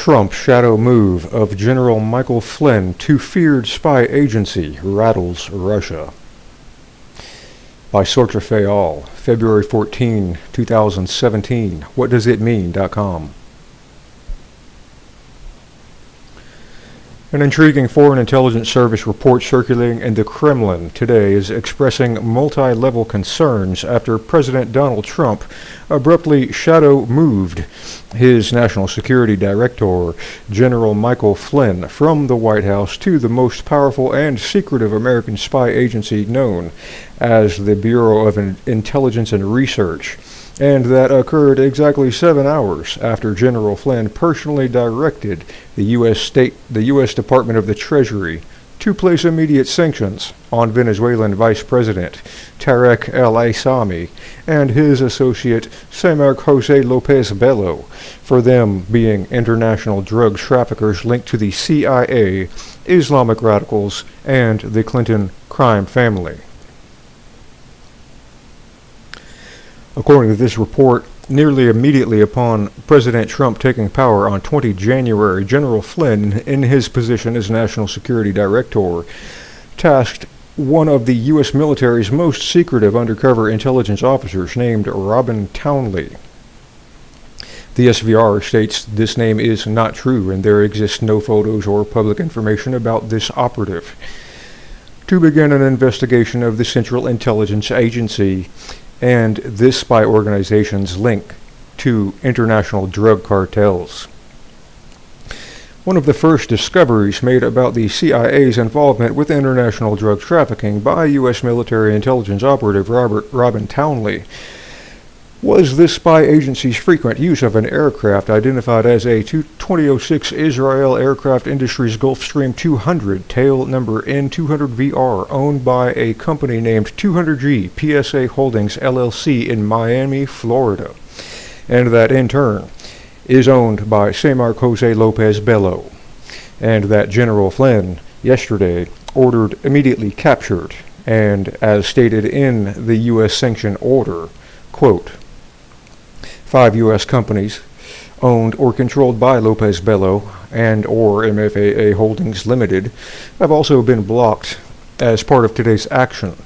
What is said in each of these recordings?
Trump shadow move of General Michael Flynn to feared spy agency rattles Russia. By Sorcha Faal, February 14, 2017. WhatDoesItMean.com. An intriguing Foreign Intelligence Service report circulating in the Kremlin today is expressing multi-level concerns after President Donald Trump abruptly shadow-moved his National Security Director, General Michael Flynn, from the White House to the most powerful and secretive American spy agency known as the Bureau of Intelligence and Research. And that occurred exactly 7 hours after General Flynn personally directed the U.S. Department of the Treasury to place immediate sanctions on Venezuelan Vice President Tarek el-Aissami and his associate Samar Jose Lopez Bello for them being international drug traffickers linked to the CIA, Islamic radicals, and the Clinton crime family. According to this report, nearly immediately upon President Trump taking power on 20 January, General Flynn, in his position as National Security Director, tasked one of the U.S. military's most secretive undercover intelligence officers named Robin Townley. The SVR states this name is not true and there exists no photos or public information about this operative, to begin an investigation of the Central Intelligence Agency and this spy organization's link to international drug cartels. One of the first discoveries made about the CIA's involvement with international drug trafficking by U.S. military intelligence operative Robin Townley was this spy agency's frequent use of an aircraft identified as a 2006 Israel Aircraft Industries Gulfstream 200 tail number N200VR owned by a company named 200G PSA Holdings LLC in Miami, Florida, and that in turn is owned by Samar Jose Lopez Bello, and that General Flynn yesterday ordered immediately captured, and as stated in the U.S. sanction order, quote, 5 U.S. companies owned or controlled by Lopez Bello and or MFAA Holdings Limited have also been blocked as part of today's action.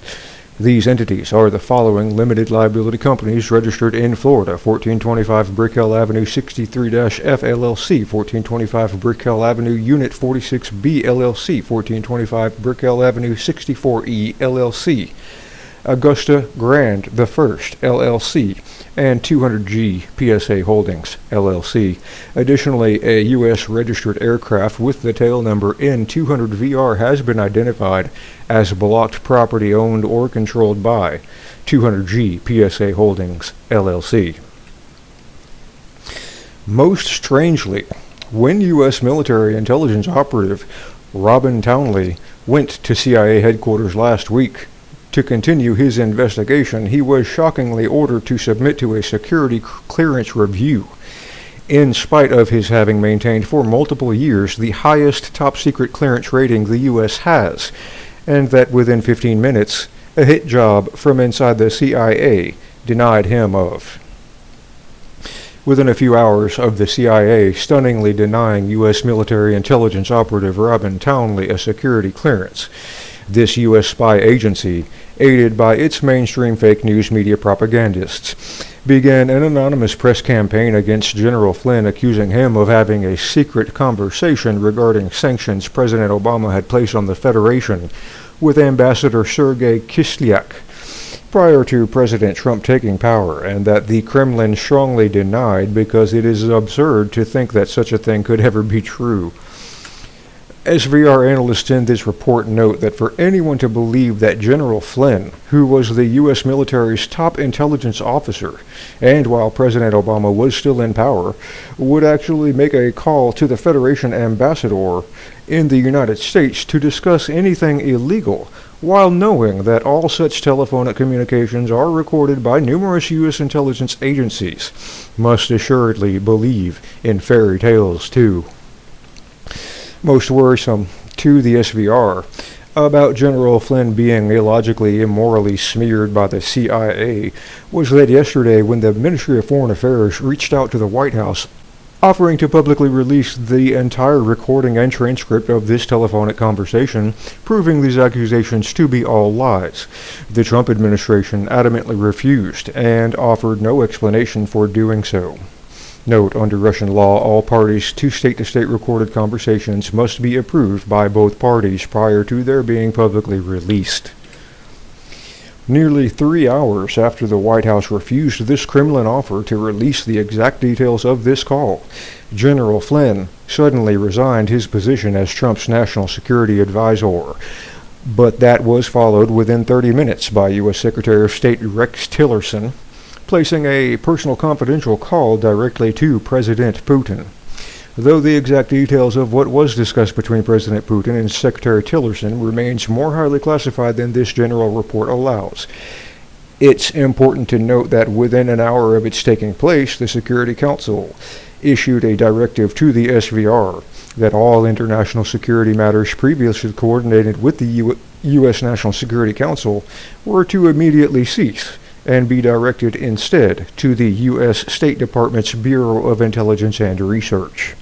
These entities are the following limited liability companies registered in Florida: 1425 Brickell Avenue 63-F LLC, 1425 Brickell Avenue Unit 46B LLC, 1425 Brickell Avenue 64E LLC, Augusta Grand the First LLC, and 200G PSA Holdings LLC. Additionally, a U.S. registered aircraft with the tail number N200VR has been identified as blocked property owned or controlled by 200G PSA Holdings LLC. Most strangely, when U.S. military intelligence operative Robin Townley went to CIA headquarters last week to continue his investigation, he was shockingly ordered to submit to a security clearance review, in spite of his having maintained for multiple years the highest top-secret clearance rating the U.S. has, and that within 15 minutes, a hit job from inside the CIA denied him of. Within a few hours of the CIA stunningly denying U.S. military intelligence operative Robin Townley a security clearance, this U.S. spy agency, aided by its mainstream fake news media propagandists, began an anonymous press campaign against General Flynn, accusing him of having a secret conversation regarding sanctions President Obama had placed on the Federation with Ambassador Sergei Kislyak prior to President Trump taking power, and that the Kremlin strongly denied because it is absurd to think that such a thing could ever be true. SVR analysts in this report note that for anyone to believe that General Flynn, who was the U.S. military's top intelligence officer, and while President Obama was still in power, would actually make a call to the Federation ambassador in the United States to discuss anything illegal, while knowing that all such telephonic communications are recorded by numerous U.S. intelligence agencies, must assuredly believe in fairy tales too. Most worrisome to the SVR about General Flynn being illogically, immorally smeared by the CIA was that yesterday, when the Ministry of Foreign Affairs reached out to the White House offering to publicly release the entire recording and transcript of this telephonic conversation, proving these accusations to be all lies. The Trump administration adamantly refused and offered no explanation for doing so. Note, under Russian law, all parties to state-to-state recorded conversations must be approved by both parties prior to their being publicly released. Nearly 3 hours after the White House refused this Kremlin offer to release the exact details of this call, General Flynn suddenly resigned his position as Trump's national security advisor. But that was followed within 30 minutes by U.S. Secretary of State Rex Tillerson, placing a personal confidential call directly to President Putin. Though the exact details of what was discussed between President Putin and Secretary Tillerson remains more highly classified than this general report allows. It's important to note that within an hour of its taking place, the Security Council issued a directive to the SVR that all international security matters previously coordinated with the U.S. National Security Council were to immediately cease and be directed instead to the U.S. State Department's Bureau of Intelligence and Research.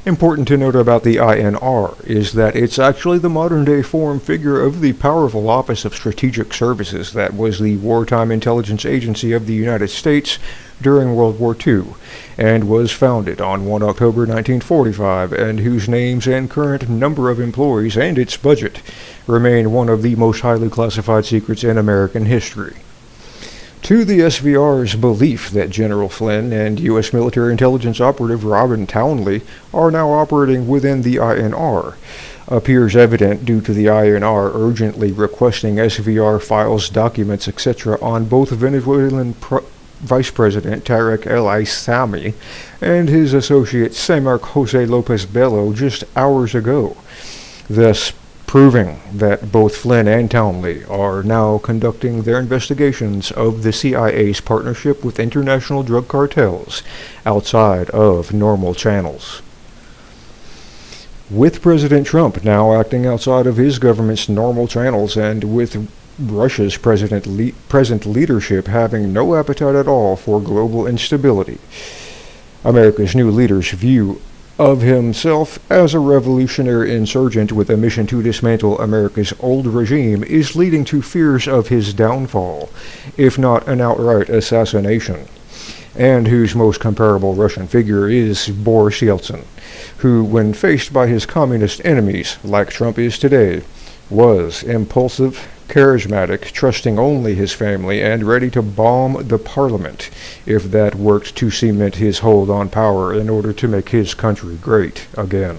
Important to note about the INR is that it's actually the modern-day form figure of the powerful Office of Strategic Services that was the wartime intelligence agency of the United States during World War II, and was founded on 1 October 1945, and whose names and current number of employees and its budget remain one of the most highly classified secrets in American history. To the SVR's belief that General Flynn and U.S. military intelligence operative Robin Townley are now operating within the INR appears evident due to the INR urgently requesting SVR files, documents, etc. on both Venezuelan Vice President Tarek El Aissami and his associate Semark Jose Lopez Bello just hours ago, thus proving that both Flynn and Townley are now conducting their investigations of the CIA's partnership with international drug cartels outside of normal channels. With President Trump now acting outside of his government's normal channels, and with Russia's present leadership having no appetite at all for global instability, America's new leader's view of himself as a revolutionary insurgent with a mission to dismantle America's old regime is leading to fears of his downfall, if not an outright assassination, and whose most comparable Russian figure is Boris Yeltsin, who, when faced by his communist enemies, like Trump is today, was impulsive, charismatic, trusting only his family, and ready to bomb the parliament if that worked to cement his hold on power in order to make his country great again.